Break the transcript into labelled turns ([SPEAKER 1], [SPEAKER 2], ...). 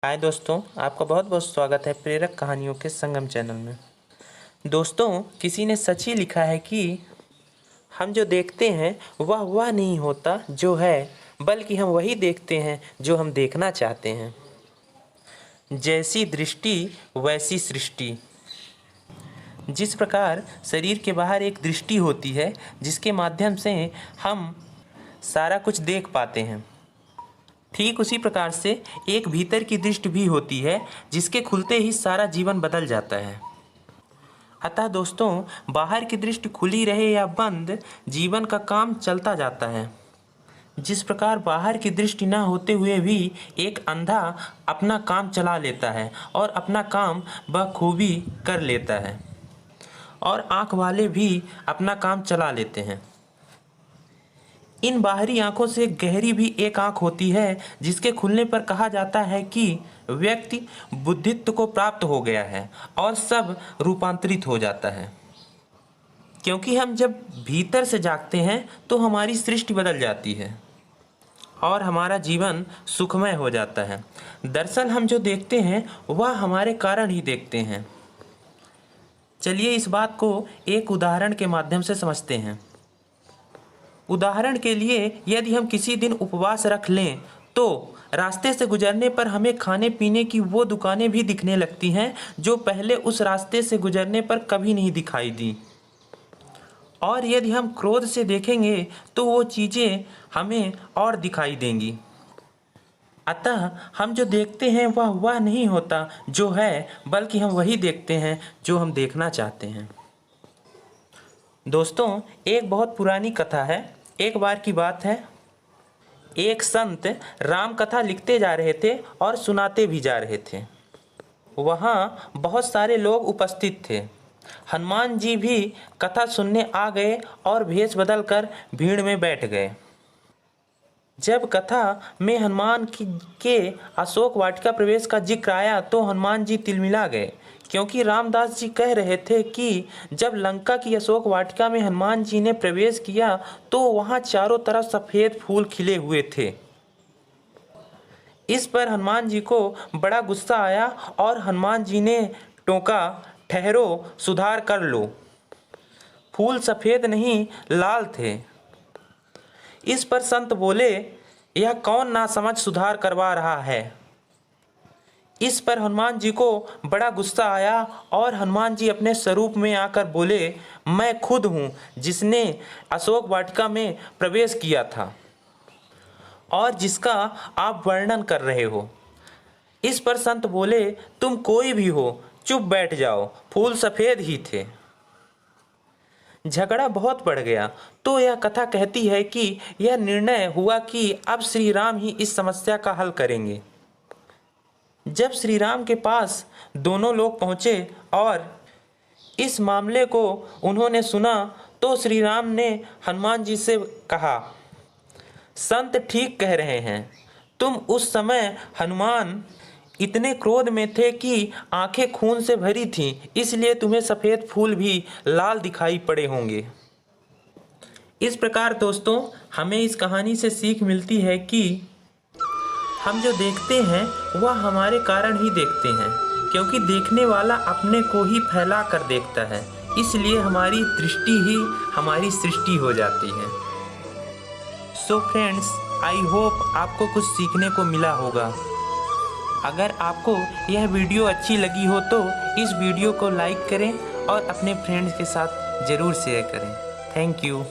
[SPEAKER 1] हाय दोस्तों, आपका बहुत बहुत स्वागत है प्रेरक कहानियों के संगम चैनल में। दोस्तों, किसी ने सच ही लिखा है कि हम जो देखते हैं वह नहीं होता जो है, बल्कि हम वही देखते हैं जो हम देखना चाहते हैं। जैसी दृष्टि वैसी सृष्टि। जिस प्रकार शरीर के बाहर एक दृष्टि होती है जिसके माध्यम से हम सारा कुछ देख पाते हैं, ठीक उसी प्रकार से एक भीतर की दृष्टि भी होती है जिसके खुलते ही सारा जीवन बदल जाता है। अतः दोस्तों, बाहर की दृष्टि खुली रहे या बंद, जीवन का काम चलता जाता है। जिस प्रकार बाहर की दृष्टि न होते हुए भी एक अंधा अपना काम चला लेता है और अपना काम बखूबी कर लेता है, और आँख वाले भी अपना काम चला लेते हैं। इन बाहरी आँखों से गहरी भी एक आँख होती है जिसके खुलने पर कहा जाता है कि व्यक्ति बुद्धित्व को प्राप्त हो गया है और सब रूपांतरित हो जाता है। क्योंकि हम जब भीतर से जागते हैं तो हमारी सृष्टि बदल जाती है और हमारा जीवन सुखमय हो जाता है। दरअसल हम जो देखते हैं वह हमारे कारण ही देखते हैं। चलिए इस बात को एक उदाहरण के माध्यम से समझते हैं। उदाहरण के लिए, यदि हम किसी दिन उपवास रख लें तो रास्ते से गुजरने पर हमें खाने पीने की वो दुकानें भी दिखने लगती हैं जो पहले उस रास्ते से गुजरने पर कभी नहीं दिखाई दी। और यदि हम क्रोध से देखेंगे तो वो चीज़ें हमें और दिखाई देंगी। अतः हम जो देखते हैं वह नहीं होता जो है, बल्कि हम वही देखते हैं जो हम देखना चाहते हैं। दोस्तों, एक बहुत पुरानी कथा है। एक बार की बात है, एक संत राम कथा लिखते जा रहे थे और सुनाते भी जा रहे थे। वहाँ बहुत सारे लोग उपस्थित थे। हनुमान जी भी कथा सुनने आ गए और भेष बदल कर भीड़ में बैठ गए। जब कथा में हनुमान के अशोक वाटिका प्रवेश का जिक्र आया तो हनुमान जी तिलमिला गए, क्योंकि रामदास जी कह रहे थे कि जब लंका की अशोक वाटिका में हनुमान जी ने प्रवेश किया तो वहाँ चारों तरफ सफ़ेद फूल खिले हुए थे। इस पर हनुमान जी को बड़ा गुस्सा आया और हनुमान जी ने टोका, ठहरो, सुधार कर लो। फूल सफ़ेद नहीं लाल थे। इस पर संत बोले, यह कौन नासमझ सुधार करवा रहा है। इस पर हनुमान जी को बड़ा गुस्सा आया और हनुमान जी अपने स्वरूप में आकर बोले, मैं खुद हूँ जिसने अशोक वाटिका में प्रवेश किया था और जिसका आप वर्णन कर रहे हो। इस पर संत बोले, तुम कोई भी हो, चुप बैठ जाओ, फूल सफ़ेद ही थे। झगड़ा बहुत बढ़ गया तो यह कथा कहती है कि यह निर्णय हुआ कि अब श्री राम ही इस समस्या का हल करेंगे। जब श्री राम के पास दोनों लोग पहुँचे और इस मामले को उन्होंने सुना तो श्री राम ने हनुमान जी से कहा, संत ठीक कह रहे हैं। तुम उस समय हनुमान इतने क्रोध में थे कि आंखें खून से भरी थीं, इसलिए तुम्हें सफ़ेद फूल भी लाल दिखाई पड़े होंगे। इस प्रकार दोस्तों, हमें इस कहानी से सीख मिलती है कि हम जो देखते हैं वह हमारे कारण ही देखते हैं, क्योंकि देखने वाला अपने को ही फैला कर देखता है। इसलिए हमारी दृष्टि ही हमारी सृष्टि हो जाती है। सो फ्रेंड्स, आई होप आपको कुछ सीखने को मिला होगा। अगर आपको यह वीडियो अच्छी लगी हो तो इस वीडियो को लाइक करें और अपने फ्रेंड्स के साथ ज़रूर शेयर करें। Thank you.